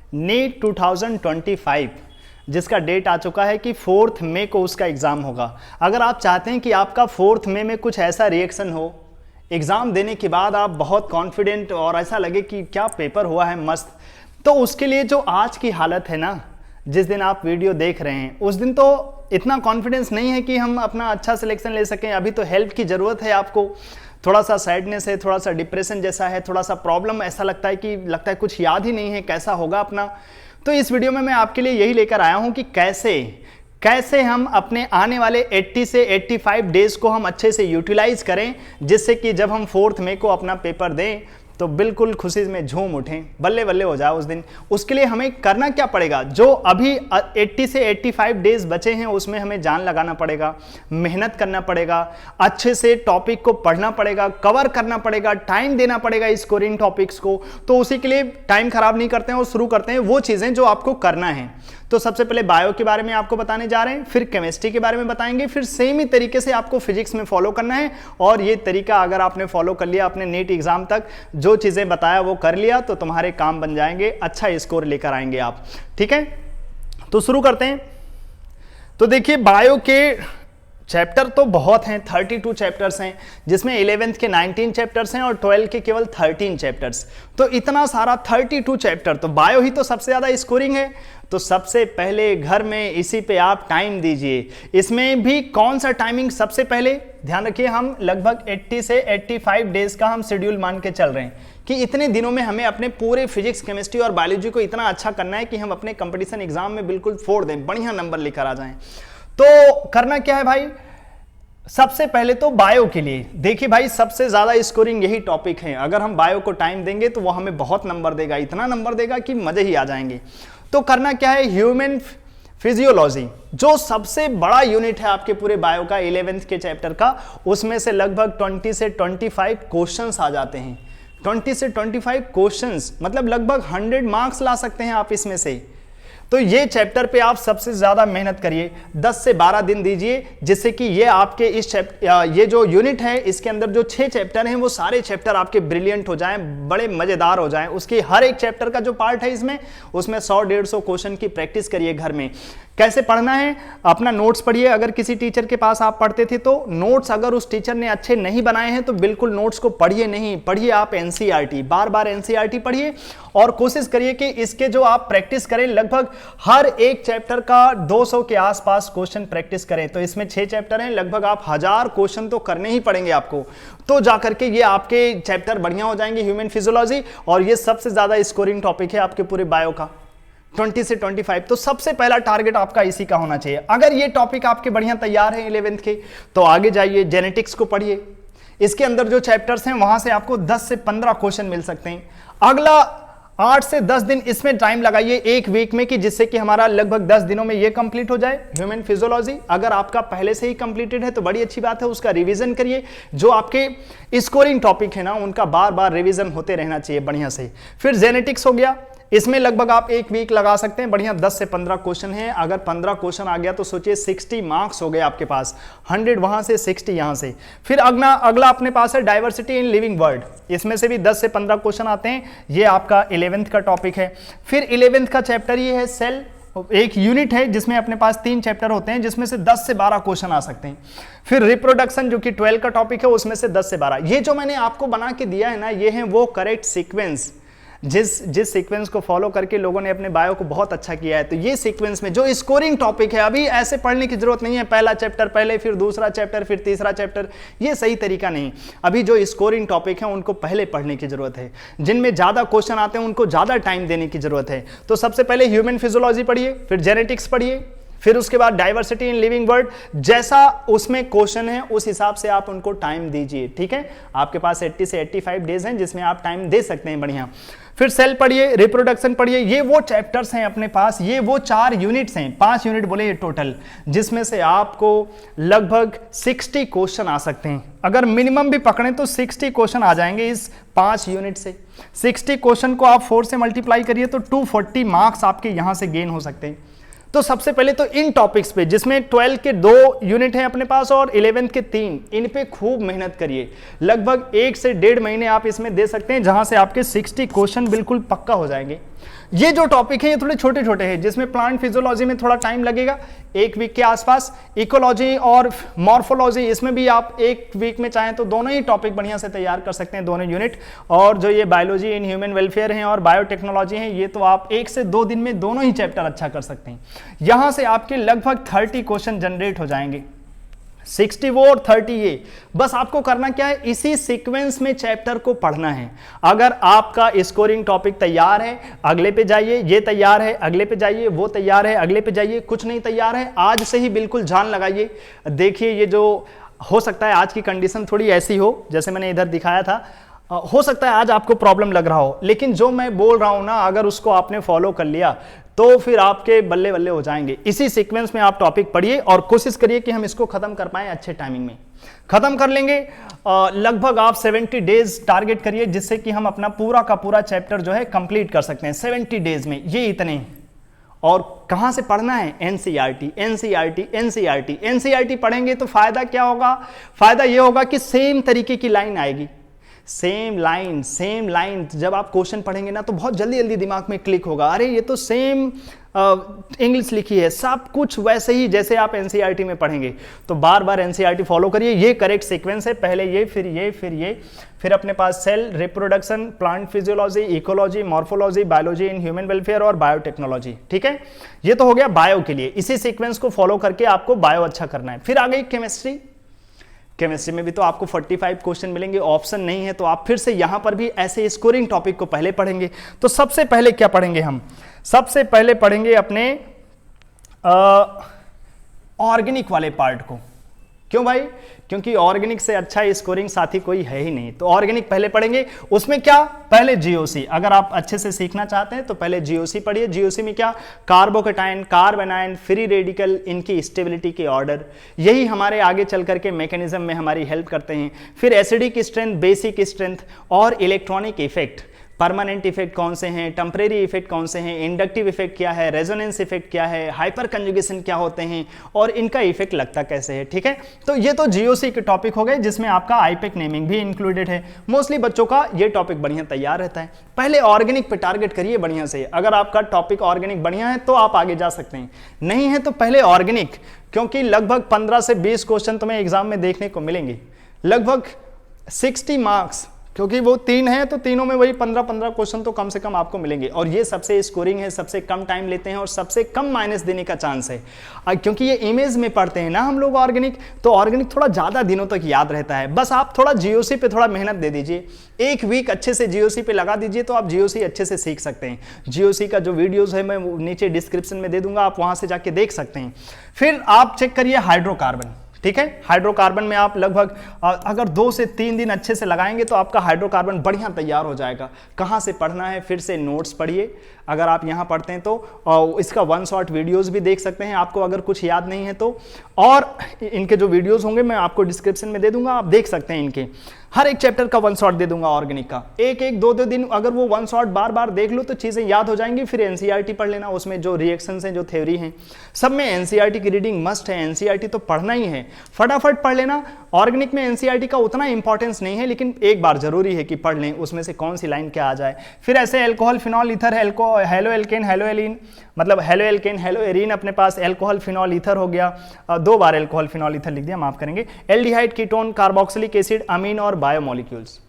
NEET 2025 जिसका date आ चुका है कि 4 मई को उसका एग्ज़ाम होगा। अगर आप चाहते हैं कि आपका 4 मई में कुछ ऐसा रिएक्शन हो, एग्ज़ाम देने के बाद आप बहुत कॉन्फिडेंट और ऐसा लगे कि क्या पेपर हुआ है मस्त, तो उसके लिए जो आज की हालत है ना, जिस दिन आप वीडियो देख रहे हैं उस दिन तो इतना कॉन्फिडेंस नहीं है कि हम अपना अच्छा सिलेक्शन ले सकें। अभी तो हेल्प की ज़रूरत है आपको, थोड़ा सा सैडनेस है, थोड़ा सा डिप्रेशन जैसा है, थोड़ा सा प्रॉब्लम, ऐसा लगता है कुछ याद ही नहीं है कैसा होगा अपना। तो इस वीडियो में मैं आपके लिए यही लेकर आया हूं कि कैसे हम अपने आने वाले 80 से 85 डेज को हम अच्छे से यूटिलाइज करें, जिससे कि जब हम 4 मई को अपना पेपर दें तो बिल्कुल खुशी में झूम उठें, बल्ले बल्ले हो जाए उस दिन। उसके लिए हमें करना क्या पड़ेगा, जो अभी 80 से 85 डेज बचे हैं उसमें हमें जान लगाना पड़ेगा, मेहनत करना पड़ेगा, अच्छे से टॉपिक को पढ़ना पड़ेगा, कवर करना पड़ेगा, टाइम देना पड़ेगा स्कोरिंग टॉपिक्स को। तो उसी के लिए टाइम खराब नहीं करते हैं और शुरू करते हैं वो चीज़ें जो आपको करना है। तो सबसे पहले बायो के बारे में आपको बताने जा रहे हैं, फिर केमिस्ट्री के बारे में बताएंगे, फिर सेम ही तरीके से आपको फिजिक्स में फॉलो करना है। और ये तरीका अगर आपने फॉलो कर लिया अपने नीट एग्जाम तक, जो चीज़ें बताया वो कर लिया, तो तुम्हारे काम बन जाएंगे, अच्छा स्कोर लेकर आएंगे आप। ठीक है, तो शुरू करते हैं। तो देखिए बायो के चैप्टर तो बहुत हैं, 32 चैप्टर्स हैं, जिसमें 11th के 19 चैप्टर्स हैं और 12 के केवल 13 चैप्टर्स। तो इतना सारा 32 चैप्टर, तो बायो ही तो सबसे ज़्यादा स्कोरिंग है। तो सबसे पहले घर में इसी पे आप टाइम दीजिए। इसमें भी कौन सा टाइमिंग सबसे पहले ध्यान रखिए, हम लगभग 80 से 85 डेज का हम शेड्यूल मान के चल रहे हैं कि इतने दिनों में हमें अपने पूरे फिजिक्स, केमिस्ट्री और बायोलॉजी को इतना अच्छा करना है कि हम अपने कंपटीशन एग्जाम में बिल्कुल फोड़ दें, बढ़िया नंबर लेकर आ जाएं। तो करना क्या है भाई, सबसे पहले तो बायो के लिए देखिए भाई, सबसे ज्यादा स्कोरिंग यही टॉपिक है। अगर हम बायो को टाइम देंगे तो वो हमें बहुत नंबर देगा, इतना नंबर देगा कि मजे ही आ जाएंगे। तो करना क्या है, ह्यूमन फिजियोलॉजी जो सबसे बड़ा यूनिट है आपके पूरे बायो का, 11th के चैप्टर का, उसमें से लगभग 20 से 25 क्वेश्चंस आ जाते हैं। 20 से 25 क्वेश्चंस मतलब लगभग 100 मार्क्स ला सकते हैं आप इसमें से। तो ये चैप्टर पे आप सबसे ज्यादा मेहनत करिए, 10 से 12 दिन दीजिए, जिससे कि ये आपके इस ये जो यूनिट है इसके अंदर जो 6 चैप्टर हैं वो सारे चैप्टर आपके ब्रिलियंट हो जाएं, बड़े मजेदार हो जाएं। उसकी हर एक चैप्टर का जो पार्ट है उसमें 100-150 क्वेश्चन की प्रैक्टिस करिए घर में। कैसे पढ़ना है, अपना नोट्स पढ़िए। अगर किसी टीचर के पास आप पढ़ते थे तो नोट्स अगर उस टीचर ने अच्छे नहीं बनाए हैं तो बिल्कुल नोट्स को पढ़िए नहीं, पढ़िए आप एनसीईआरटी, बार बार एनसीईआरटी पढ़िए और कोशिश करिए कि इसके जो आप प्रैक्टिस करें, लगभग हर एक चैप्टर का 200 के आसपास क्वेश्चन प्रैक्टिस करें। तो इसमें 6 चैप्टर हैं, लगभग आप 1000 क्वेश्चन तो करने ही पड़ेंगे आपको, तो जाकर के ये आपके चैप्टर बढ़िया हो जाएंगे ह्यूमन फिजियोलॉजी। और ये सबसे ज्यादा स्कोरिंग टॉपिक है आपके पूरे बायो का, 20 से 25। तो सबसे पहला टारगेट आपका इसी का होना चाहिए। अगर ये टॉपिक आपके बढ़िया तैयार हैं 11th के, तो आगे जाइए जेनेटिक्स को पढ़िए। इसके अंदर जो चैप्टर्स हैं वहां से आपको 10 से 15 क्वेश्चन मिल सकते हैं। अगला 8 से 10 दिन इसमें टाइम लगाइए एक वीक में, कि जिससे कि हमारा लगभग 10 दिनों में ये कंप्लीट हो जाए ह्यूमन फिजियोलॉजी। अगर आपका पहले से ही कंप्लीटेड है तो बड़ी अच्छी बात है, उसका रिवीजन करिए। जो आपके स्कोरिंग टॉपिक है ना, उनका बार बार रिवीजन होते रहना चाहिए बढ़िया से। फिर जेनेटिक्स हो गया, इसमें लगभग आप एक वीक लगा सकते हैं, बढ़िया 10 से 15 क्वेश्चन हैं। अगर 15 क्वेश्चन आ गया तो सोचिए 60 मार्क्स हो गए आपके पास, 100 वहां से 60 यहां से। फिर अगला अपने पास है डाइवर्सिटी इन लिविंग वर्ल्ड, इसमें से भी 10 से 15 क्वेश्चन आते हैं, ये आपका 11th का टॉपिक है। फिर 11th का चैप्टर ये है सेल, एक यूनिट है जिसमें अपने पास 3 चैप्टर होते हैं, जिसमें से 10 से 12 क्वेश्चन आ सकते हैं। फिर रिप्रोडक्शन जो कि 12 का टॉपिक है, उसमें से 10 से 12। ये जो मैंने आपको बना के दिया है ना, ये है वो करेक्ट सीक्वेंस, जिस सीक्वेंस को फॉलो करके लोगों ने अपने बायो को बहुत अच्छा किया है। तो ये सीक्वेंस में जो स्कोरिंग टॉपिक है, अभी ऐसे पढ़ने की जरूरत नहीं है, पहला चैप्टर पहले, फिर दूसरा चैप्टर, फिर तीसरा चैप्टर, ये सही तरीका नहीं। अभी जो स्कोरिंग टॉपिक है उनको पहले पढ़ने की जरूरत है, जिनमें ज्यादा क्वेश्चन आते हैं उनको ज्यादा टाइम देने की जरूरत है। तो सबसे पहले ह्यूमन फिजियोलॉजी पढ़िए, फिर जेनेटिक्स पढ़िए, फिर उसके बाद डाइवर्सिटी इन लिविंग वर्ल्ड, जैसा उसमें क्वेश्चन है उस हिसाब से आप उनको टाइम दीजिए। ठीक है, आपके पास 80 से 85 डेज हैं जिसमें आप टाइम दे सकते हैं बढ़िया। फिर सेल पढ़िए, रिप्रोडक्शन पढ़िए, ये वो चैप्टर्स हैं अपने पास, ये वो 4 यूनिट्स हैं, 5 यूनिट बोले ये टोटल, जिसमें से आपको लगभग 60 क्वेश्चन आ सकते हैं। अगर मिनिमम भी पकड़ें तो 60 क्वेश्चन आ जाएंगे इस 5 यूनिट से। 60 क्वेश्चन को आप 4 से मल्टीप्लाई करिए तो 240 मार्क्स आपके यहां से गेन हो सकते हैं। तो सबसे पहले तो इन टॉपिक्स पे, जिसमें 12 के 2 यूनिट हैं अपने पास और 11th के 3, इन पे खूब मेहनत करिए। लगभग 1 से 1.5 महीने आप इसमें दे सकते हैं, जहां से आपके 60 क्वेश्चन बिल्कुल पक्का हो जाएंगे। ये जो टॉपिक है ये थोड़े छोटे छोटे हैं, जिसमें प्लांट फिजियोलॉजी में थोड़ा टाइम लगेगा 1 वीक के आसपास, इकोलॉजी और मॉर्फोलॉजी इसमें भी आप 1 वीक में चाहें तो दोनों ही टॉपिक बढ़िया से तैयार कर सकते हैं, दोनों यूनिट। और जो ये बायोलॉजी इन ह्यूमन वेलफेयर हैं और बायोटेक्नोलॉजी हैं, ये तो आप 1 से 2 दिन में दोनों ही चैप्टर अच्छा कर सकते हैं। यहां से आपके लगभग 30 क्वेश्चन जनरेट हो जाएंगे, 60 वो और 30 ये। बस आपको करना क्या है, इसी सीक्वेंस में चैप्टर को पढ़ना है। अगर आपका स्कोरिंग टॉपिक तैयार है, अगले पे जाइए, ये तैयार है, अगले पे जाइए, वो तैयार है, अगले पे जाइए, कुछ नहीं तैयार है, आज से ही बिल्कुल जान लगाइए। देखिए ये जो हो सकता है आज की कंडीशन थोड़ी ऐसी हो, जैसे मैंने इधर दिखाया था, हो सकता है आज आपको प्रॉब्लम लग रहा हो, लेकिन जो मैं बोल रहा हूं ना, अगर उसको आपने फॉलो कर लिया तो फिर आपके बल्ले बल्ले हो जाएंगे। इसी सीक्वेंस में आप टॉपिक पढ़िए और कोशिश करिए कि हम इसको खत्म कर पाएं अच्छे टाइमिंग में। खत्म कर लेंगे लगभग आप 70 डेज टारगेट करिए, जिससे कि हम अपना पूरा का पूरा चैप्टर जो है कंप्लीट कर सकते हैं 70 डेज में। ये इतने। और कहां से पढ़ना है? NCERT, NCERT, NCERT. एनसीईआरटी पढ़ेंगे तो फायदा क्या होगा? फायदा ये होगा कि सेम तरीके की लाइन आएगी, सेम लाइन। जब आप क्वेश्चन पढ़ेंगे ना तो बहुत जल्दी जल्दी दिमाग में क्लिक होगा, अरे ये तो सेम इंग्लिश लिखी है, सब कुछ वैसे ही जैसे आप एनसीईआरटी में पढ़ेंगे। तो बार बार एनसीईआरटी फॉलो करिए, ये करेक्ट सीक्वेंस है, पहले ये, फिर ये, फिर ये, फिर अपने पास cell, reproduction, plant physiology, ecology, morphology, biology in human welfare और बायोटेक्नोलॉजी। ठीक है, ये तो हो गया बायो के लिए। इसी सीक्वेंस को फॉलो करके आपको बायो अच्छा करना है। फिर आ गई केमिस्ट्री। केमिस्ट्री में भी तो आपको 45 क्वेश्चन मिलेंगे, ऑप्शन नहीं है, तो आप फिर से यहां पर भी ऐसे स्कोरिंग टॉपिक को पहले पढ़ेंगे। तो सबसे पहले क्या पढ़ेंगे हम? सबसे पहले पढ़ेंगे अपने ऑर्गेनिक वाले पार्ट को। क्यों भाई? क्योंकि ऑर्गेनिक से अच्छा स्कोरिंग साथी कोई है ही नहीं। तो ऑर्गेनिक पहले पढ़ेंगे। उसमें क्या? पहले जीओसी। अगर आप अच्छे से सीखना चाहते हैं तो पहले जीओसी पढ़िए। जीओसी में क्या? कार्बोकेटाइन, कार्बेनाइन, फ्री रेडिकल, इनकी स्टेबिलिटी के ऑर्डर, यही हमारे आगे चल करके मैकेनिज्म में हमारी हेल्प करते हैं। फिर एसिडिक स्ट्रेंथ, बेसिक स्ट्रेंथ और इलेक्ट्रॉनिक इफेक्ट। परमानेंट इफेक्ट कौन से हैं, टेम्परेरी इफेक्ट कौन से हैं, इंडक्टिव इफेक्ट क्या है, रेजोनेंस इफेक्ट क्या है, हाइपर कंजुगेशन क्या होते हैं और इनका इफेक्ट लगता कैसे है। ठीक है, तो ये तो जीओसी के टॉपिक हो गए, जिसमें आपका आईपेक नेमिंग भी इंक्लूडेड है। मोस्टली बच्चों का ये टॉपिक बढ़िया तैयार रहता है। पहले ऑर्गेनिक पे टारगेट करिए बढ़िया से। अगर आपका टॉपिक ऑर्गेनिक बढ़िया है तो आप आगे जा सकते हैं, नहीं है तो पहले ऑर्गेनिक, क्योंकि लगभग 15 से 20 क्वेश्चन तुम्हें एग्जाम में देखने को मिलेंगे, लगभग 60 मार्क्स, क्योंकि वो 3 है तो तीनों में वही 15-15 क्वेश्चन तो कम से कम आपको मिलेंगे। और ये सबसे स्कोरिंग है, सबसे कम टाइम लेते हैं और सबसे कम माइनस देने का चांस है। क्योंकि ये इमेज में पढ़ते हैं ना हम लोग ऑर्गेनिक, तो ऑर्गेनिक थोड़ा ज़्यादा दिनों तक याद रहता है। बस आप थोड़ा जीओसी पे थोड़ा मेहनत दे दीजिए, 1 वीक अच्छे से जीओसी पे लगा दीजिए तो आप जीओसी अच्छे से सीख सकते हैं। जीओसी का जो वीडियोज़ है मैं नीचे डिस्क्रिप्शन में दे दूंगा, आप वहाँ से जाके देख सकते हैं। फिर आप चेक करिए हाइड्रोकार्बन। ठीक है, हाइड्रोकार्बन में आप लगभग अगर 2 से 3 दिन अच्छे से लगाएंगे तो आपका हाइड्रोकार्बन बढ़िया तैयार हो जाएगा। कहाँ से पढ़ना है? फिर से नोट्स पढ़िए। अगर आप यहाँ पढ़ते हैं तो इसका 1 शॉट वीडियोस भी देख सकते हैं, आपको अगर कुछ याद नहीं है तो। और इनके जो वीडियोस होंगे मैं आपको डिस्क्रिप्शन में दे दूंगा, आप देख सकते हैं। इनके हर एक चैप्टर का 1 शॉट दे दूंगा ऑर्गेनिक का, 1-2 दिन अगर वो 1 शॉट बार बार देख लो तो चीज़ें याद हो जाएंगी। फिर एनसीईआरटी पढ़ लेना, उसमें जो रिएक्शंस हैं, जो थ्योरी हैं, सब में एनसीईआरटी की रीडिंग मस्ट है। एनसीईआरटी तो पढ़ना ही है, फटाफट पढ़ लेना। ऑर्गेनिक में एनसीईआरटी का उतना इंपॉर्टेंस नहीं है, लेकिन एक बार जरूरी है कि पढ़ लें, उसमें से कौन सी लाइन क्या आ जाए। फिर ऐसे alcohol, phenol, ether, haloalkane, haloalkene, मतलब हेलो एल्केन, हेलो एरीन, अपने पास एल्कोहल, फिनॉल, ईथर हो गया। 2 बार एल्कोहल, फिनॉल, ईथर लिख दिया, माफ करेंगे। एल्डिहाइड, कीटोन, कार्बोक्सिलिक एसिड, अमीन और बायोमोलिक्यूल्स।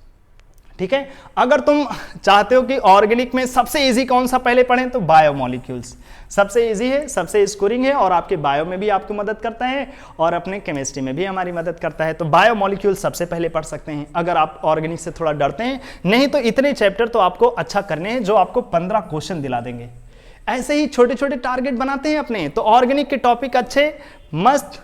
ठीक है, अगर तुम चाहते हो कि ऑर्गेनिक में सबसे इजी कौन सा पहले पढ़ें तो बायोमोलिक्यूल्स सबसे इजी है, सबसे स्कोरिंग है और आपके बायो में भी आपको मदद करता है और अपने केमिस्ट्री में भी हमारी मदद करता है। तो बायोमोलिक्यूल्स सबसे पहले पढ़ सकते हैं अगर आप ऑर्गेनिक से थोड़ा डरते हैं। नहीं तो इतने चैप्टर तो आपको अच्छा करने हैं जो आपको 15 क्वेश्चन दिला देंगे। ऐसे ही छोटे छोटे टारगेट बनाते हैं अपने। तो ऑर्गेनिक के टॉपिक अच्छे मस्त,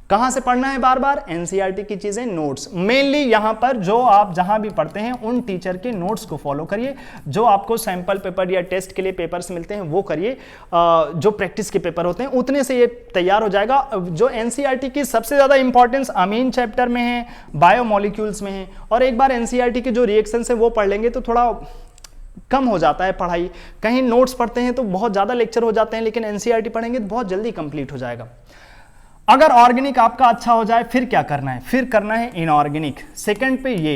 कहां से पढ़ना है? बार बार एनसीईआरटी की चीजें, नोट्स मेनली यहां पर जो आप जहां भी पढ़ते हैं उन टीचर के नोट्स को फॉलो करिए। जो आपको सैंपल पेपर या टेस्ट के लिए पेपर्स मिलते हैं वो करिए, जो प्रैक्टिस के पेपर होते हैं उतने से ये तैयार हो जाएगा। जो एनसीईआरटी की सबसे ज्यादा इंपॉर्टेंस अमीन चैप्टर में है, बायोमोलिक्यूल्स में है। और एक बार एनसीईआरटी के जो रिएक्शंस है वो पढ़ लेंगे तो थोड़ा कम हो जाता है पढ़ाई। कहीं नोट्स पढ़ते हैं तो बहुत ज्यादा लेक्चर हो जाते हैं, लेकिन एनसीईआरटी पढ़ेंगे तो बहुत जल्दी कंप्लीट हो जाएगा। अगर ऑर्गेनिक आपका अच्छा हो जाए फिर क्या करना है? फिर करना है इनऑर्गेनिक। सेकंड पे ये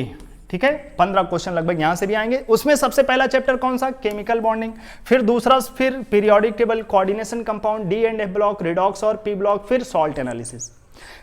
ठीक है, 15 क्वेश्चन लगभग यहां से भी आएंगे। उसमें सबसे पहला चैप्टर कौन सा, केमिकल बॉन्डिंग, फिर दूसरा फिर periodic table, coordination compound, D and F block, redox और पी ब्लॉक, फिर सॉल्ट एनालिसिस।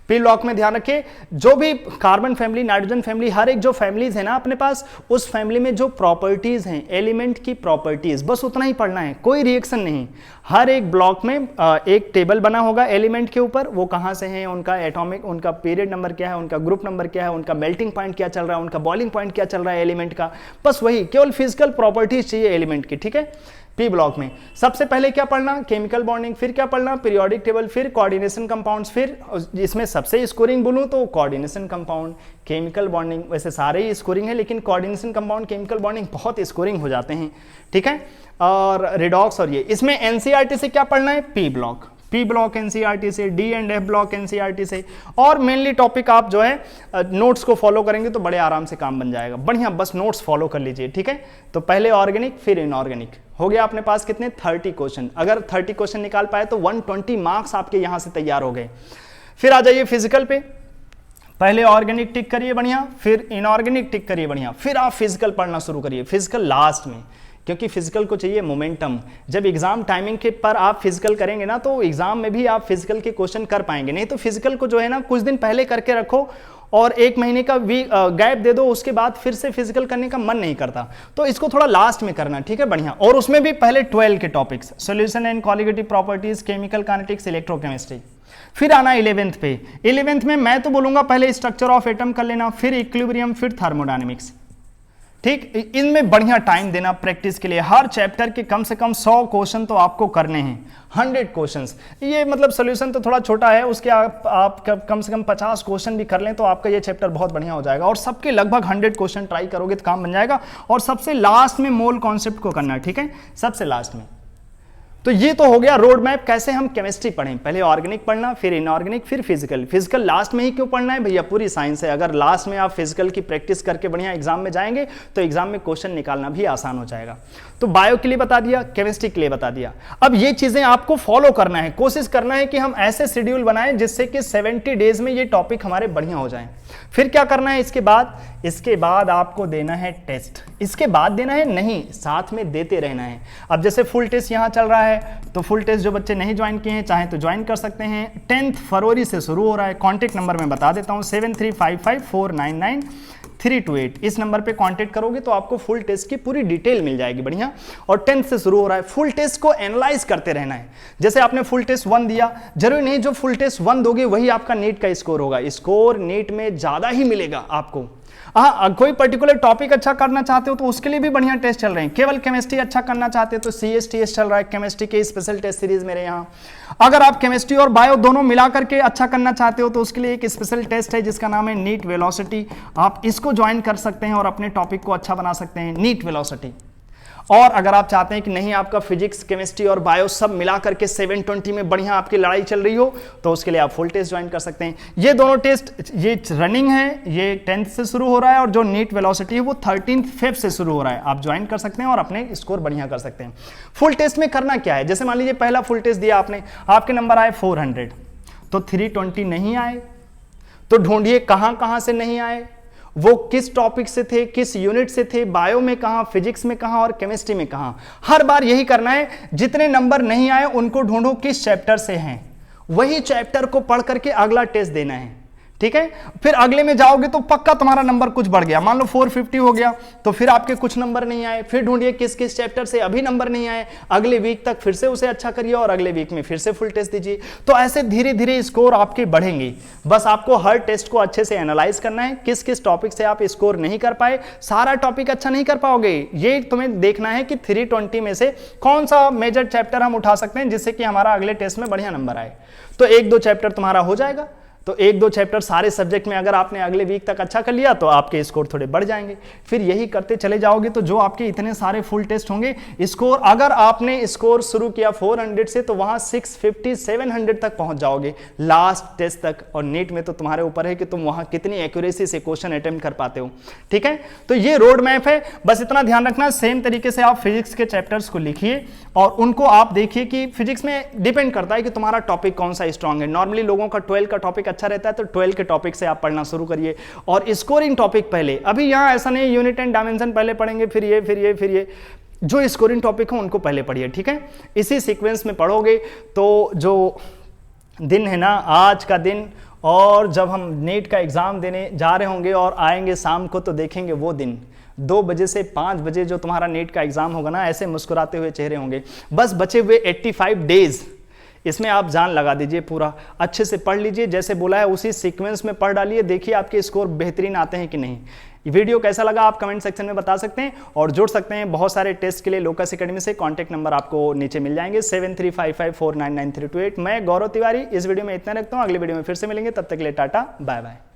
पी ब्लॉक में ध्यान रखिए जो भी कार्बन फैमिली, नाइट्रोजन फैमिली, हर एक जो फैमिलीज है ना अपने पास, उस फैमिली में जो प्रॉपर्टीज हैं, एलिमेंट की प्रॉपर्टीज, बस उतना ही पढ़ना है, कोई रिएक्शन नहीं। हर एक ब्लॉक में एक टेबल बना होगा एलिमेंट के ऊपर, वो कहां से हैं, उनका एटॉमिक, उनका पीरियड नंबर क्या है, उनका ग्रुप नंबर क्या है, उनका मेल्टिंग पॉइंट क्या चल रहा है, उनका बॉइलिंग पॉइंट क्या चल रहा है एलिमेंट का, बस वही, केवल फिजिकल प्रॉपर्टीज चाहिए एलिमेंट की, ठीक है। पी ब्लॉक में सबसे पहले क्या पढ़ना, केमिकल बॉन्डिंग, फिर क्या पढ़ना, पीरियोडिक टेबल, फिर कोऑर्डिनेशन कंपाउंड्स, फिर इसमें सबसे स्कोरिंग बोलूं तो कोऑर्डिनेशन कंपाउंड, केमिकल बॉन्डिंग, वैसे सारे ही स्कोरिंग है लेकिन कोऑर्डिनेशन कंपाउंड, केमिकल बॉन्डिंग बहुत स्कोरिंग हो जाते हैं, ठीक है। और रिडॉक्स और ये, इसमें एनसीईआरटी से क्या पढ़ना है, P block, P block NCERT से, D and F block NCERT से, और मेनली टॉपिक आप जो है नोट्स को फॉलो करेंगे तो बड़े आराम से काम बन जाएगा, बढ़िया, बस नोट्स फॉलो कर लीजिए, ठीक है। तो पहले ऑर्गेनिक फिर इनऑर्गेनिक, हो गया अपने पास कितने, 30 क्वेश्चन। अगर 30 क्वेश्चन निकाल पाए तो 120 मार्क्स आपके यहां से तैयार हो गए। फिर आ जाइए फिजिकल पे, पहले ऑर्गेनिक टिक करिए बढ़िया, फिर इनऑर्गेनिक टिक करिए बढ़िया, फिर आप फिजिकल पढ़ना शुरू करिए, फिजिकल लास्ट में, क्योंकि फिजिकल को चाहिए मोमेंटम। जब एग्जाम टाइमिंग के पर आप फिजिकल करेंगे ना तो एग्जाम में भी आप फिजिकल के क्वेश्चन कर पाएंगे, नहीं तो फिजिकल को जो है ना कुछ दिन पहले करके रखो और 1 महीने का गैप दे दो, उसके बाद फिर से फिजिकल करने का मन नहीं करता, तो इसको थोड़ा लास्ट में करना, ठीक है, बढ़िया। और उसमें भी पहले 12 के topics, solution and colligative properties, chemical kinetics, electrochemistry. फिर आना 11th पे, 11th में मैं तो बोलूंगा पहले स्ट्रक्चर ऑफ एटम कर लेना, फिर इक्विलिब्रियम, फिर थर्मोडायनेमिक्स, ठीक। इनमें बढ़िया टाइम देना प्रैक्टिस के लिए, हर चैप्टर के कम से कम 100 क्वेश्चन तो आपको करने हैं, 100 क्वेश्चंस। ये मतलब सॉल्यूशन तो थोड़ा छोटा है, उसके आप कम से कम 50 क्वेश्चन भी कर लें तो आपका ये चैप्टर बहुत बढ़िया हो जाएगा, और सबके लगभग 100 क्वेश्चन ट्राई करोगे तो काम बन जाएगा। और सबसे लास्ट में मोल कॉन्सेप्ट को करना है, ठीक है, सबसे लास्ट में। तो ये तो हो गया रोड मैप कैसे हम केमिस्ट्री पढ़ें, पहले ऑर्गेनिक पढ़ना, फिर इनऑर्गेनिक, फिर फिजिकल। फिजिकल लास्ट में ही क्यों पढ़ना है भैया, पूरी साइंस है, अगर लास्ट में आप फिजिकल की प्रैक्टिस करके बढ़िया एग्जाम में जाएंगे तो एग्जाम में क्वेश्चन निकालना भी आसान हो जाएगा। तो बायो के लिए बता दिया, केमिस्ट्री के लिए बता दिया। अब ये चीजें आपको फॉलो करना है, कोशिश करना है कि हम ऐसे शेड्यूल बनाएं जिससे कि 70 डेज में ये टॉपिक हमारे बढ़िया हो जाएं। फिर क्या करना है इसके बाद आपको देना है टेस्ट। इसके बाद देना है नहीं, साथ में देते रहना है। अब जैसे फुल टेस्ट यहां चल रहा है, तो फुल टेस्ट जो बच्चे नहीं ज्वाइन किए हैं चाहे तो ज्वाइन कर सकते हैं। 10 फरवरी से शुरू हो रहा है। कॉन्टेक्ट नंबर मैं बता देता हूं, 7355499328। इस नंबर पे कांटेक्ट करोगे तो आपको फुल टेस्ट की पूरी डिटेल मिल जाएगी, बढ़िया। और 10th से शुरू हो रहा है। फुल टेस्ट को एनालाइज करते रहना है। जैसे आपने फुल टेस्ट 1 दिया, जरूरी नहीं जो फुल टेस्ट 1 दोगे वही आपका नीट का स्कोर होगा। स्कोर नीट में ज्यादा ही मिलेगा आपको। हाँ, कोई पर्टिकुलर टॉपिक अच्छा करना चाहते हो तो उसके लिए भी बढ़िया टेस्ट चल रहे हैं। केवल केमिस्ट्री अच्छा करना चाहते हो तो CSTS चल रहा है, केमिस्ट्री के स्पेशल टेस्ट सीरीज मेरे यहाँ। अगर आप केमिस्ट्री और बायो दोनों मिला करके अच्छा करना चाहते हो तो उसके लिए एक स्पेशल टेस्ट है जिसका नाम है नीट वेलोसिटी। आप इसको ज्वाइन कर सकते हैं और अपने टॉपिक को अच्छा बना सकते हैं, नीट वेलोसिटी। और अगर आप चाहते हैं कि नहीं आपका फिजिक्स, केमिस्ट्री और बायो सब मिला करके 720 में बढ़िया आपकी लड़ाई चल रही हो तो उसके लिए आप फुल टेस्ट ज्वाइन कर सकते हैं। ये दोनों टेस्ट ये रनिंग है, ये 10th से शुरू हो रहा है और जो नीट वेलोसिटी है वो 13th Feb से शुरू हो रहा है। आप ज्वाइन कर सकते हैं और अपने स्कोर बढ़िया कर सकते हैं। फुल टेस्ट में करना क्या है, जैसे मान लीजिए पहला फुल टेस्ट दिया आपने, आपके नंबर आए 400 तो 320 नहीं आए तो ढूंढिए कहां से नहीं आए, वो किस टॉपिक से थे, किस यूनिट से थे, बायो में कहां, फिजिक्स में कहां और केमिस्ट्री में कहां। हर बार यही करना है, जितने नंबर नहीं आए उनको ढूंढो किस चैप्टर से हैं, वही चैप्टर को पढ़ करके अगला टेस्ट देना है, ठीक है। फिर अगले में जाओगे तो पक्का तुम्हारा नंबर कुछ बढ़ गया, मान लो 450 हो गया तो फिर आपके कुछ नंबर नहीं आए, फिर ढूंढिए किस किस चैप्टर से अभी नंबर नहीं आए, अगले वीक तक फिर से उसे अच्छा करिए और अगले वीक में फिर से फुल टेस्ट दीजिए। तो ऐसे धीरे धीरे स्कोर आपके बढ़ेंगे। बस आपको हर टेस्ट को अच्छे से एनालाइज करना है, किस किस टॉपिक से आप स्कोर नहीं कर पाए। सारा टॉपिक अच्छा नहीं कर पाओगे, ये तुम्हें देखना है कि 320 में से कौन सा मेजर चैप्टर हम उठा सकते हैं जिससे कि हमारा अगले टेस्ट में बढ़िया नंबर आए। तो 1-2 चैप्टर तुम्हारा हो जाएगा। तो 1-2 चैप्टर सारे सब्जेक्ट में अगर आपने अगले वीक तक अच्छा कर लिया तो आपके स्कोर थोड़े बढ़ जाएंगे। फिर यही करते चले जाओगे तो जो आपके इतने सारे फुल टेस्ट होंगे, स्कोर अगर आपने स्कोर शुरू किया 400 से तो वहां 650-700 तक पहुंच जाओगे लास्ट टेस्ट तक। और नीट में तो तुम्हारे ऊपर है कि तुम वहां कितनी एक्यूरेसी से क्वेश्चन अटेम्प्ट कर पाते हो, ठीक है। तो ये रोड मैप है, बस इतना ध्यान रखना। सेम तरीके से आप फिजिक्स के चैप्टर्स को लिखिए और उनको आप देखिए कि फिजिक्स में डिपेंड करता है कि तुम्हारा टॉपिक कौन सा स्ट्रांग है। नॉर्मली लोगों का 12 का टॉपिक अच्छा रहता है तो 12 के टॉपिक से आप पढ़ना शुरू करिए और स्कोरिंग टॉपिक पहले। अभी यहाँ ऐसा नहीं यूनिट एंड डायमेंशन पहले पढ़ेंगे फिर ये, जो स्कोरिंग टॉपिक हो उनको पहले पढ़िए, ठीक है। इसी सीक्वेंस में पढ़ोगे तो जो दिन है ना आज का दिन, और जब हम नीट का एग्ज़ाम देने जा रहे होंगे और आएंगे शाम को तो देखेंगे वो दिन 2 बजे से 5 बजे जो तुम्हारा नीट का एग्ज़ाम होगा ना, ऐसे मुस्कुराते हुए चेहरे होंगे। बस बचे हुए 85 डेज, इसमें आप जान लगा दीजिए, पूरा अच्छे से पढ़ लीजिए, जैसे बोला है उसी सीक्वेंस में पढ़ डालिए, देखिए आपके स्कोर बेहतरीन आते हैं कि नहीं। वीडियो कैसा लगा आप कमेंट सेक्शन में बता सकते हैं और जुड़ सकते हैं बहुत सारे टेस्ट के लिए लोकस एकेडमी से। कॉन्टैक्ट नंबर आपको नीचे मिल जाएंगे 7355499328। मैं गौरव तिवारी इस वीडियो में इतना रखता हूँ, अगले वीडियो में फिर से मिलेंगे, तब तक के लिए टाटा बाय बाय।